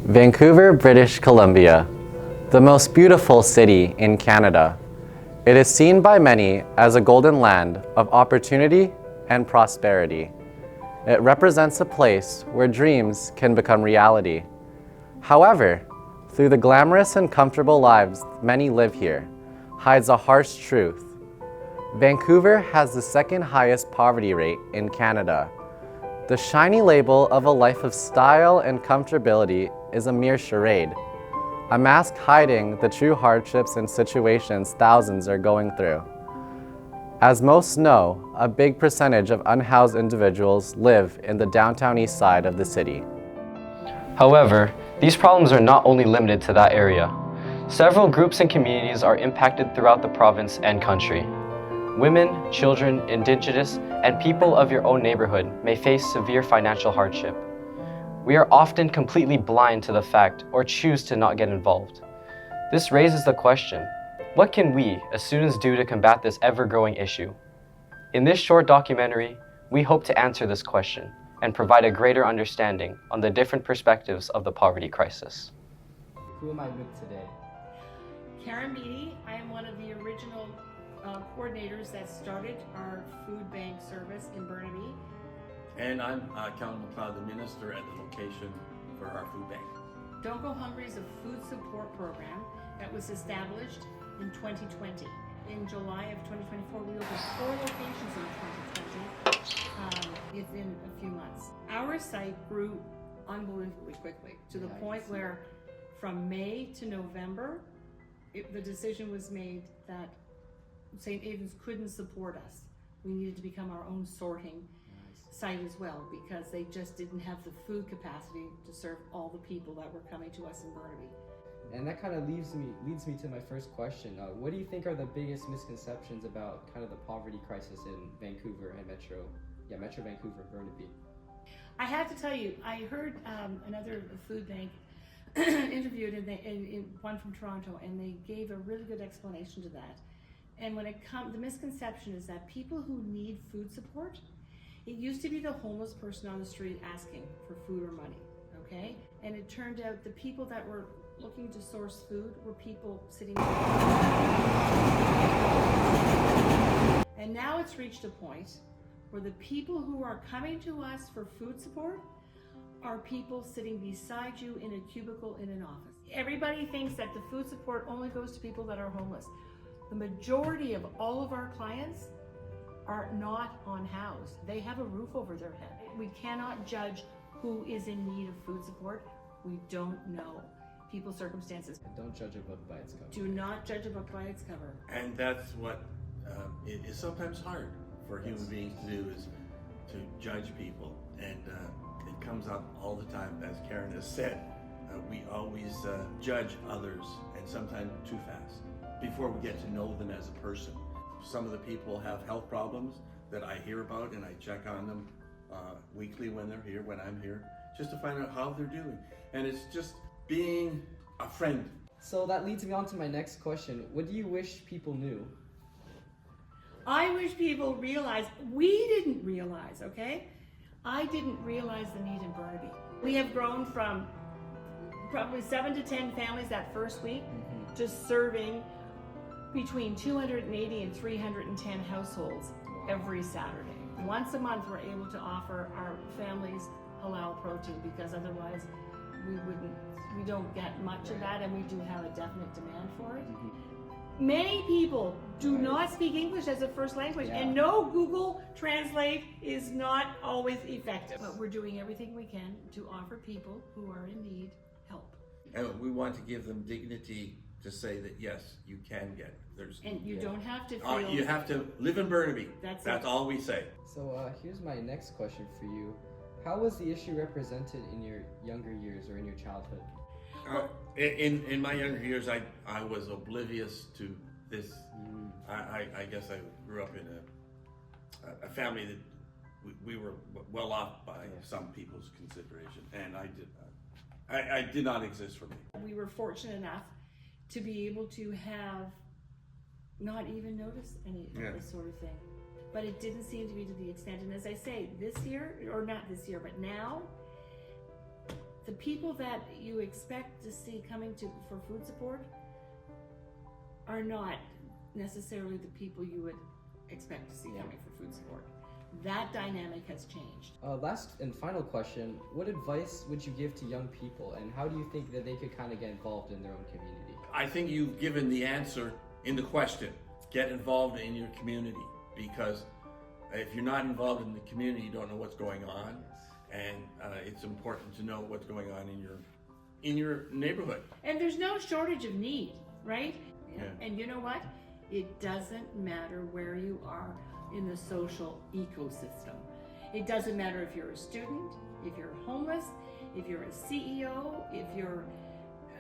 Vancouver, British Columbia, the most beautiful city in Canada. It is seen by many as a golden land of opportunity and prosperity. It represents a place where dreams can become reality. However, through the glamorous and comfortable lives many live here, hides a harsh truth. Vancouver has the second highest poverty rate in Canada. The shiny label of a life of style and comfortability is a mere charade, a mask hiding the true hardships and situations thousands are going through. As most know, a big percentage of unhoused individuals live in the downtown east side of the city. However, these problems are not only limited to that area. Several groups and communities are impacted throughout the province and country. Women, children, Indigenous, and people of your own neighborhood may face severe financial hardship. We are often completely blind to the fact or choose to not get involved. This raises the question, what can we as students do to combat this ever-growing issue? In this short documentary, we hope to answer this question and provide a greater understanding on the different perspectives of the poverty crisis. Who am I with today? Karen Beatty. I am one of the original coordinators that started our food bank service in Burnaby. And I'm Councillor McLeod, the minister at the location for our food bank. Don't Go Hungry is a food support program that was established in 2020. In July of 2024, we opened 4 locations in 2020 within a few months. Our site grew unbelievably quickly to the point where from May to November, the decision was made that St. Aidan's couldn't support us. We needed to become our own sorting site as well because they just didn't have the food capacity to serve all the people that were coming to us in Burnaby. And that kind of leads me to my first question. What do you think are the biggest misconceptions about kind of the poverty crisis in Vancouver and Metro Vancouver, Burnaby? I have to tell you, I heard another food bank interviewed in one from Toronto, and they gave a really good explanation to that. And when it comes, the misconception is that people who need food support, it used to be the homeless person on the street asking for food or money, okay? And it turned out the people that were looking to source food were people sitting. And now it's reached a point where the people who are coming to us for food support are people sitting beside you in a cubicle in an office. Everybody thinks that the food support only goes to people that are homeless. The majority of all of our clients are not unhoused. They have a roof over their head. We cannot judge who is in need of food support. We don't know people's circumstances. And don't judge a book by its cover. Do not judge a book by its cover. And that's what it is sometimes hard for human beings to do, is to judge people. And it comes up all the time, as Karen has said. We always judge others, and sometimes too fast, before we get to know them as a person. Some of the people have health problems that I hear about, and I check on them weekly when they're here, when I'm here, just to find out how they're doing. And it's just being a friend. So that leads me on to my next question. What do you wish people knew? I wish people realized, we didn't realize, okay? I didn't realize the need in Burnaby. We have grown from probably 7 to 10 families that first week, just serving between 280 and 310 households every Saturday. Once a month, we're able to offer our families halal protein because otherwise we don't get much of that, and we do have a definite demand for it. Many people do not speak English as a first language, and no Google Translate is not always effective. But we're doing everything we can to offer people who are in need help. And we want to give them dignity to say that yes, you can get it. And you don't have to feel... you have to live in Burnaby. That's all we say. So here's my next question for you. How was the issue represented in your younger years or in your childhood? In my younger years, I was oblivious to this. I guess I grew up in a family that we were well off by some people's consideration, and I did not exist for me. We were fortunate enough to be able to have not even noticed any of this sort of thing. But it didn't seem to be to the extent, and as I say, this year, or not this year, but now, the people that you expect to see coming for food support are not necessarily the people you would expect to see coming for food support. That dynamic has changed. Last and final question, what advice would you give to young people, and how do you think that they could kind of get involved in their own community? I think you've given the answer in the question. Get involved in your community, because if you're not involved in the community, you don't know what's going on, and it's important to know what's going on in your neighborhood. And there's no shortage of need, right? Yeah. And you know what? It doesn't matter where you are in the social ecosystem. It doesn't matter if you're a student, if you're homeless, if you're a CEO, if you're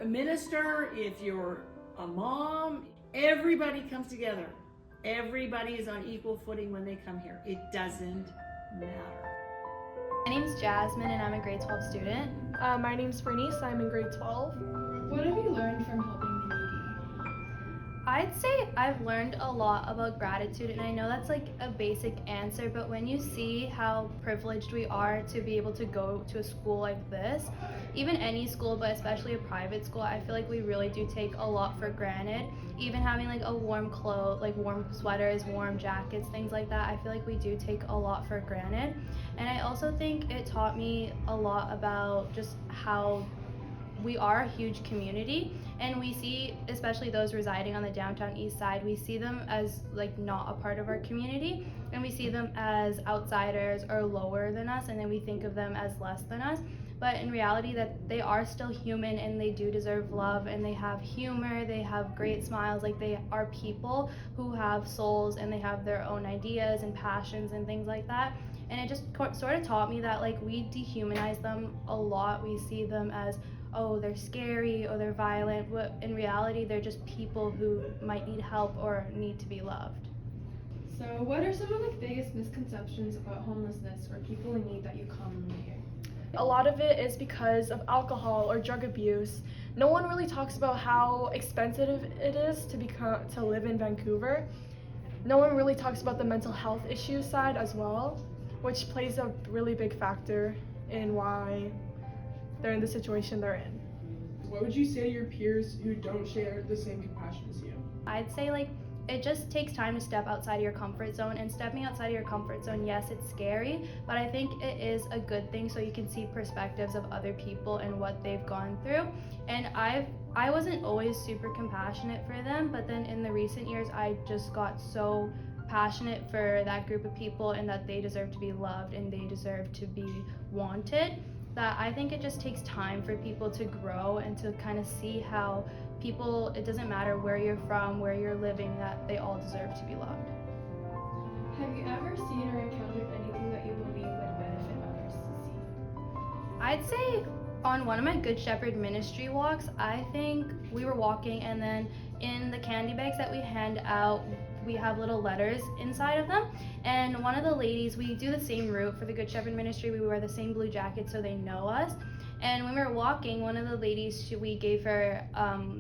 a minister, if you're a mom. Everybody comes together. Everybody is on equal footing when they come here. It doesn't matter. My name's Jasmine and I'm a grade 12 student. My name's Bernice, I'm in grade 12. What have you learned from helping the needy? I'd say I've learned a lot about gratitude, and I know that's like a basic answer, but when you see how privileged we are to be able to go to a school like this, even any school, but especially a private school, I feel like we really do take a lot for granted. Even having like a warm clothes, like warm sweaters, warm jackets, things like that, I feel like we do take a lot for granted. And I also think it taught me a lot about just how we are a huge community, and we see, especially those residing on the downtown east side, we see them as like not a part of our community, and we see them as outsiders or lower than us, and then we think of them as less than us. But in reality, that they are still human and they do deserve love, and they have humor, they have great smiles, like they are people who have souls and they have their own ideas and passions and things like that. And it just sort of taught me that like we dehumanize them a lot. We see them as, oh, they're scary or they're violent, but in reality they're just people who might need help or need to be loved. So what are some of the biggest misconceptions about homelessness or people in need that you commonly hear? A lot of it is because of alcohol or drug abuse. No one really talks about how expensive it is to live in Vancouver. No one really talks about the mental health issue side as well, which plays a really big factor in why they're in the situation they're in. What would you say to your peers who don't share the same compassion as you? I'd say like it just takes time to step outside of your comfort zone, and stepping outside of your comfort zone, yes, it's scary, but I think it is a good thing so you can see perspectives of other people and what they've gone through. And I wasn't always super compassionate for them, but then in the recent years I just got so passionate for that group of people and that they deserve to be loved and they deserve to be wanted, that I think it just takes time for people to grow and to kind of see how people, it doesn't matter where you're from, where you're living, that they all deserve to be loved. Have you ever seen or encountered anything that you believe would benefit others to see? I'd say on one of my Good Shepherd ministry walks, I think we were walking, and then in the candy bags that we hand out, we have little letters inside of them, and one of the ladies, we do the same route for the Good Shepherd ministry, we wear the same blue jacket so they know us. And when we were walking, one of the ladies, we gave her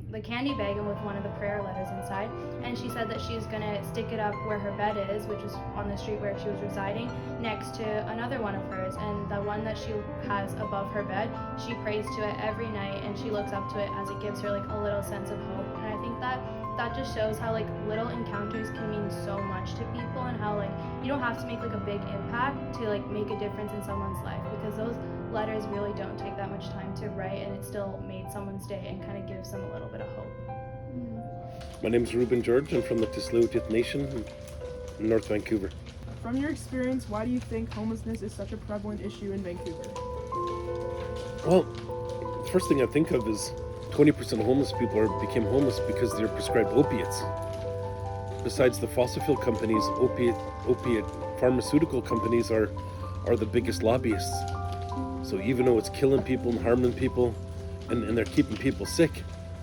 the candy bag and with one of the prayer letters inside, and she said that she's gonna stick it up where her bed is, which is on the street where she was residing, next to another one of hers. And the one that she has above her bed, she prays to it every night, and she looks up to it as it gives her like a little sense of hope. And I think that just shows how like little encounters can mean so much to people, and how like you don't have to make like a big impact to like make a difference in someone's life, because those letters really don't take that much time to write, and it still made someone's day and kind of gives them a little bit of hope. My name is Ruben George. I'm from the Tsleil-Waututh Nation in North Vancouver. From your experience, why do you think homelessness is such a prevalent issue in Vancouver? Well, the first thing I think of is 20% of homeless people became homeless because they're prescribed opiates. Besides the fossil fuel companies, opiate pharmaceutical companies are the biggest lobbyists. So even though it's killing people and harming people, and they're keeping people sick,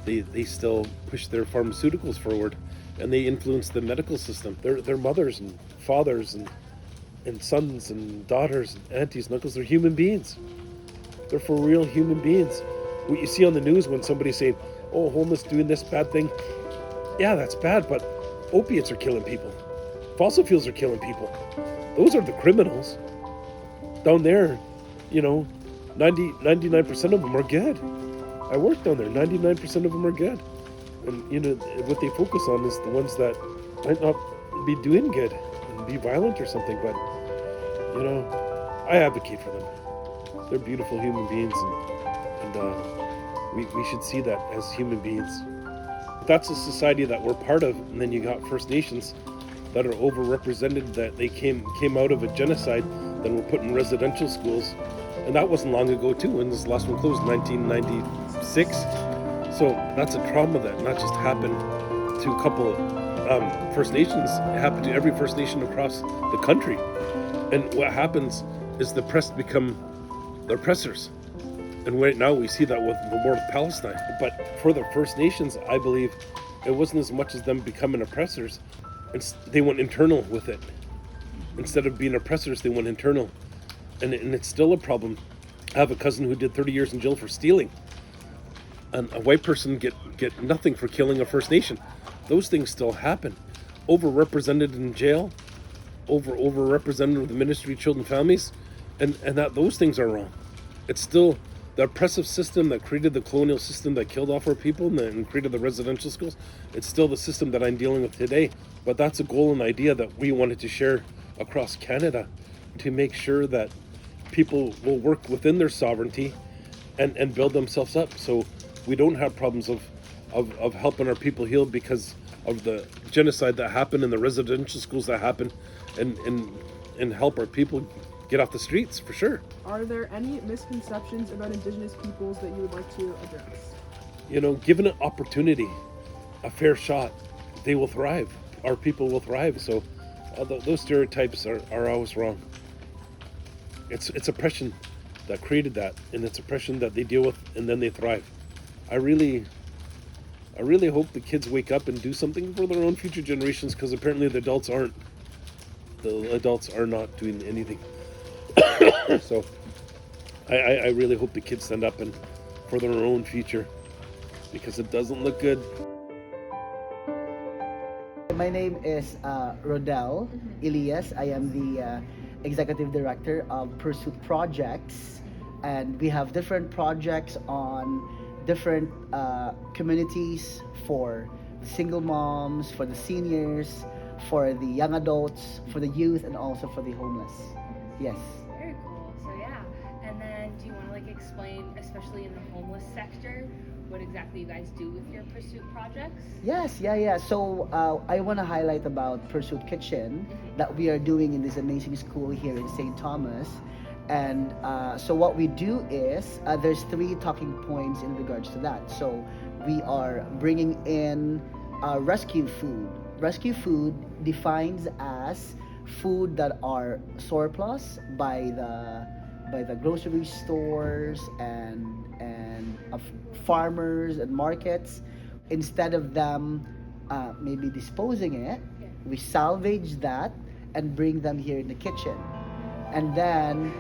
they still push their pharmaceuticals forward, and they influence the medical system. Their mothers and fathers and sons and daughters and aunties and uncles, they're human beings. They're for real human beings. What you see on the news when somebody's saying, oh, homeless doing this bad thing, yeah, that's bad, but opiates are killing people. Fossil fuels are killing people. Those are the criminals. Down there, you know, 99% of them are good. I worked down there. 99% of them are good. And, you know, what they focus on is the ones that might not be doing good and be violent or something. But, you know, I advocate for them. They're beautiful human beings, and we should see that as human beings. That's a society that we're part of, and then you got First Nations that are overrepresented, that they came out of a genocide, that were put in residential schools, and that wasn't long ago too. When this last one closed, 1996. So that's a trauma that not just happened to a couple First Nations, it happened to every First Nation across the country. And what happens is the oppressed become the oppressors. And right now we see that with the war with Palestine. But for the First Nations, I believe it wasn't as much as them becoming oppressors. They went internal with it. Instead of being oppressors, they went internal. And it's still a problem. I have a cousin who did 30 years in jail for stealing. And a white person get nothing for killing a First Nation. Those things still happen. Overrepresented in jail, overrepresented with the Ministry of Children and Families, and that those things are wrong. It's still the oppressive system that created the colonial system that killed off our people and created the residential schools. It's still the system that I'm dealing with today. But that's a goal and idea that we wanted to share across Canada, to make sure that people will work within their sovereignty and build themselves up, so we don't have problems of helping our people heal because of the genocide that happened and the residential schools that happened, and help our people get off the streets, for sure. Are there any misconceptions about Indigenous peoples that you would like to address? You know, given an opportunity, a fair shot, they will thrive. Our people will thrive. So those stereotypes are always wrong. It's oppression that created that, and it's oppression that they deal with, and then they thrive. I really hope the kids wake up and do something for their own future generations, because apparently the adults aren't. The adults are not doing anything. So I really hope the kids stand up and for their own future, because it doesn't look good. My name is Rodel Elias. I am the Executive Director of Pursuit Projects, and we have different projects on different communities for the single moms, for the seniors, for the young adults, for the youth, and also for the homeless. Yes. Very cool. So yeah, and then do you want to like explain, especially in the homeless sector, what exactly you guys do with your Pursuit projects? Yes, yeah. So I want to highlight about Pursuit Kitchen that we are doing in this amazing school here in St. Thomas. And so what we do is, there's 3 talking points in regards to that. So we are bringing in rescue food. Rescue food defines as food that are surplus by the grocery stores and farmers and markets. Instead of them maybe disposing it, we salvage that and bring them here in the kitchen. And then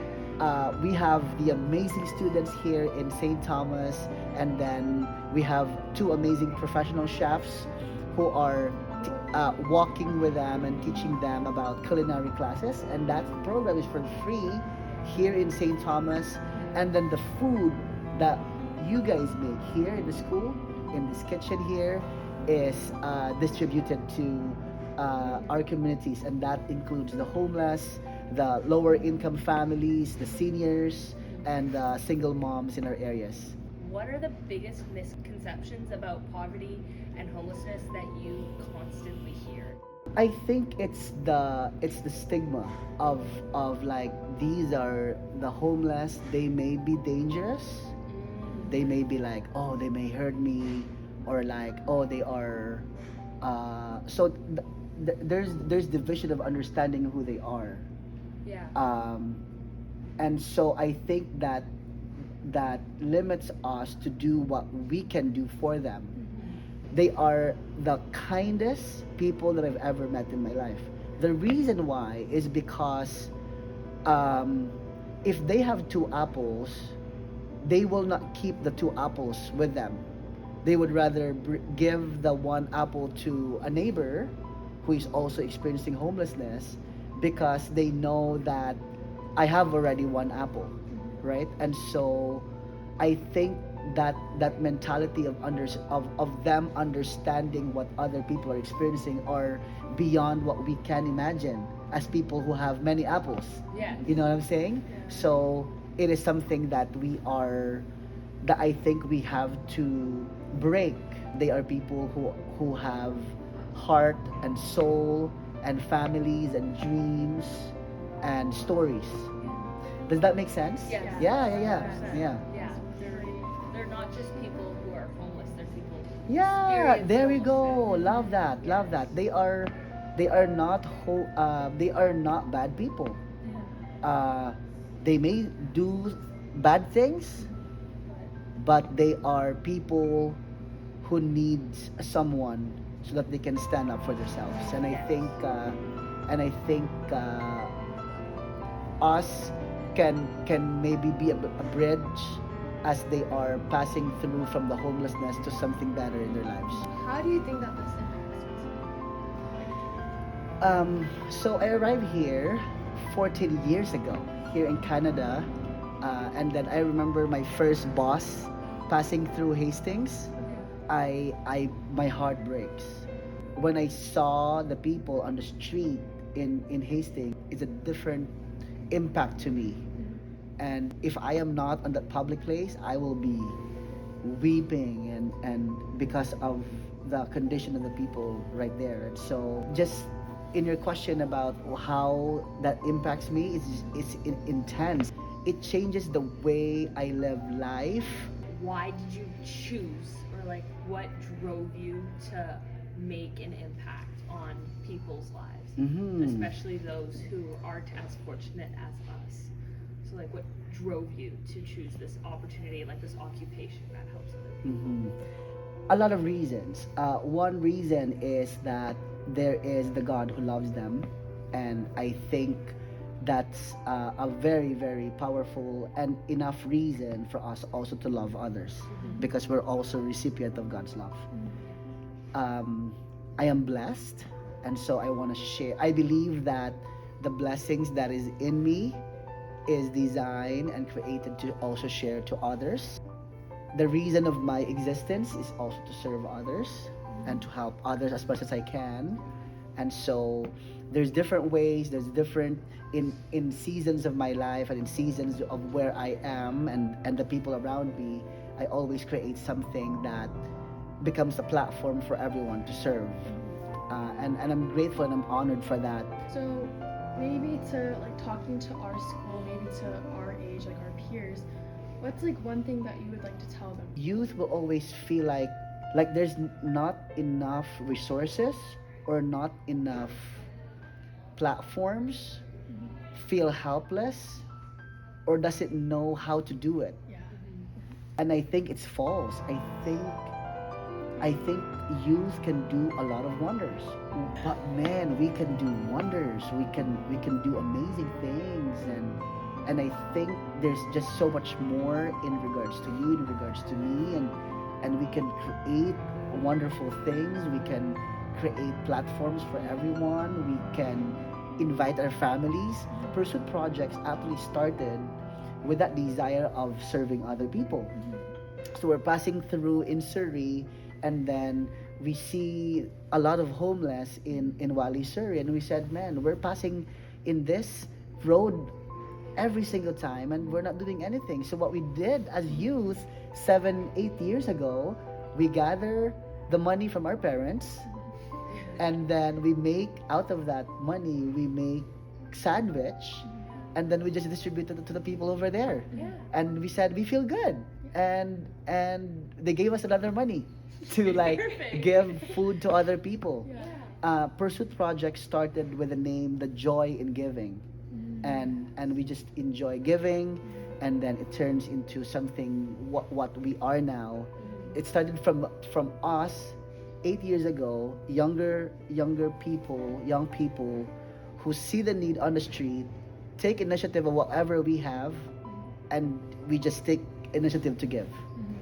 we have the amazing students here in St. Thomas, and then we have 2 amazing professional chefs who are walking with them and teaching them about culinary classes, and that program is for free here in St. Thomas. And then the food that you guys make here in the school, in this kitchen here, is distributed to our communities, and that includes the homeless, the lower income families, the seniors, and the single moms in our areas. What are the biggest misconceptions about poverty and homelessness that you constantly hear? I think it's the stigma of like, these are the homeless, they may be dangerous. They may be like, oh, they may hurt me, or like, oh, they are there's division of understanding who they are. Yeah. And so I think that limits us to do what we can do for them. They are the kindest people that I've ever met in my life. The reason why is because if they have 2 apples, they will not keep the 2 apples with them. They would rather give the 1 apple to a neighbor who is also experiencing homelessness, because they know that I have already 1 apple. right? And so I think that mentality of them understanding what other people are experiencing are beyond what we can imagine as people who have many apples. Yeah. You know what I'm saying? So it is something that I think we have to break. They are people who have heart and soul and families and dreams and stories. Does that make sense? Yes. Yeah. Yeah. They're not just people who are homeless. They're people. Yeah, experiencing there we go. homelessness. Love that. Love that. They are not bad people. They may do bad things, but they are people who needs someone so that they can stand up for themselves. And I think us can maybe be a bridge as they are passing through from the homelessness to something better in their lives. How do you think that this impacts? So I arrived here 14 years ago here in Canada, and then I remember my first boss passing through Hastings. My heart breaks when I saw the people on the street in Hastings. It's a different impact to me, and if I am not on that public place, I will be weeping and because of the condition of the people right there. And so just in your question about how that impacts me, it's intense. It changes the way I live life. Why did you choose, or like what drove you to make an impact on people's lives, especially those who aren't as fortunate as us? So like what drove you to choose this opportunity, like this occupation that helps other people? A lot of reasons. One reason is that there is the God who loves them, and I think that's a very, very powerful and enough reason for us also to love others, because we're also recipient of God's love. I am blessed, and so I want to share. I believe that the blessings that is in me is designed and created to also share to others. The reason of my existence is also to serve others and to help others as much as I can. And so there's different ways, there's different in seasons of my life and in seasons of where I am and the people around me, I always create something that becomes a platform for everyone to serve. And I'm grateful and I'm honored for that. So maybe to like talking to our school, maybe to our age, like our peers, what's like one thing that you would like to tell them? Youth will always feel like there's not enough resources or not enough platforms, feel helpless, or doesn't know how to do it. And I think it's false. I think youth can do a lot of wonders. But man, we can do wonders. We can do amazing things, and I think there's just so much more in regards to you, in regards to me, and we can create wonderful things. We can create platforms for everyone. We can invite our families. Pursuit projects actually started with that desire of serving other people. So we're passing through in Surrey, and then we see a lot of homeless in Wally, Surrey, and we said, man, we're passing in this road every single time and we're not doing anything. So what we did as youth 7-8 years ago, we gather the money from our parents, and then we make out of that money, we make sandwich, and then we just distribute it to the people over there. And we said we feel good, and they gave us another money to like give food to other people. Pursuit Project started with the name The Joy in Giving, and we just enjoy giving, and then it turns into something what we are now. It started from us 8 years ago, young people who see the need on the street, take initiative of whatever we have, and we just take initiative to give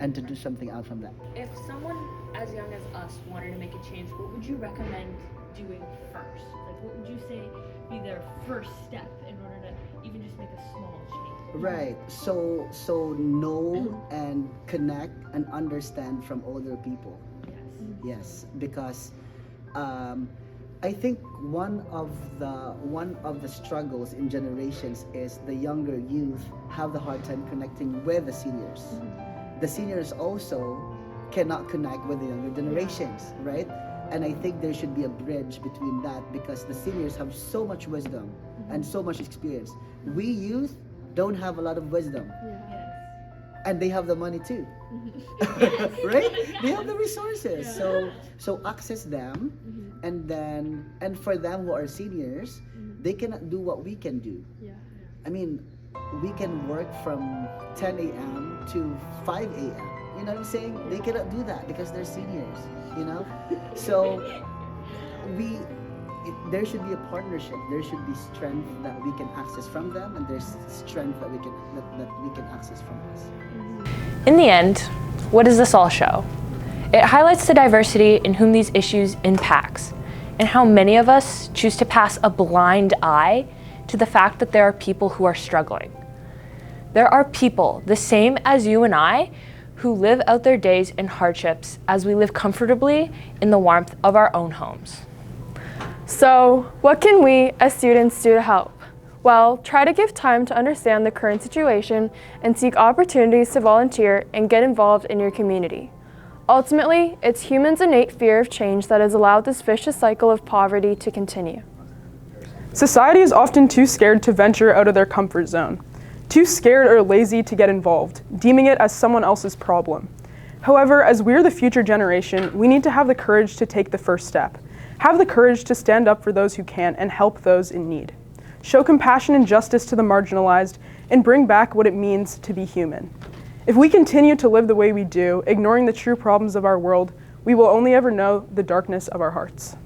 and to do something out from that. If someone as young as us wanted to make a change, what would you recommend doing first? Like, what would you say be their first step in order to even just make a small change? Right. So know and connect and understand from older people. Yes, because I think one of the struggles in generations is the younger youth have the hard time connecting with the seniors. The seniors also cannot connect with the younger generations, right? And I think there should be a bridge between that because the seniors have so much wisdom and so much experience. We youth don't have a lot of wisdom. And they have the money too. Right? They have the resources. So access them and for them who are seniors, they cannot do what we can do. I mean, we can work from 10 a.m. to 5 a.m. You know what I'm saying? They cannot do that because they're seniors, you know? So there should be a partnership. There should be strength that we can access from them, and there's strength that we can access from us. In the end, what does this all show? It highlights the diversity in whom these issues impacts, and how many of us choose to pass a blind eye to the fact that there are people who are struggling. There are people, the same as you and I, who live out their days in hardships as we live comfortably in the warmth of our own homes. So, what can we as students do to help? Well, try to give time to understand the current situation and seek opportunities to volunteer and get involved in your community. Ultimately, it's humans' innate fear of change that has allowed this vicious cycle of poverty to continue. Society is often too scared to venture out of their comfort zone, too scared or lazy to get involved, deeming it as someone else's problem. However, as we're the future generation, we need to have the courage to take the first step. Have the courage to stand up for those who can and help those in need. Show compassion and justice to the marginalized and bring back what it means to be human. If we continue to live the way we do, ignoring the true problems of our world, we will only ever know the darkness of our hearts.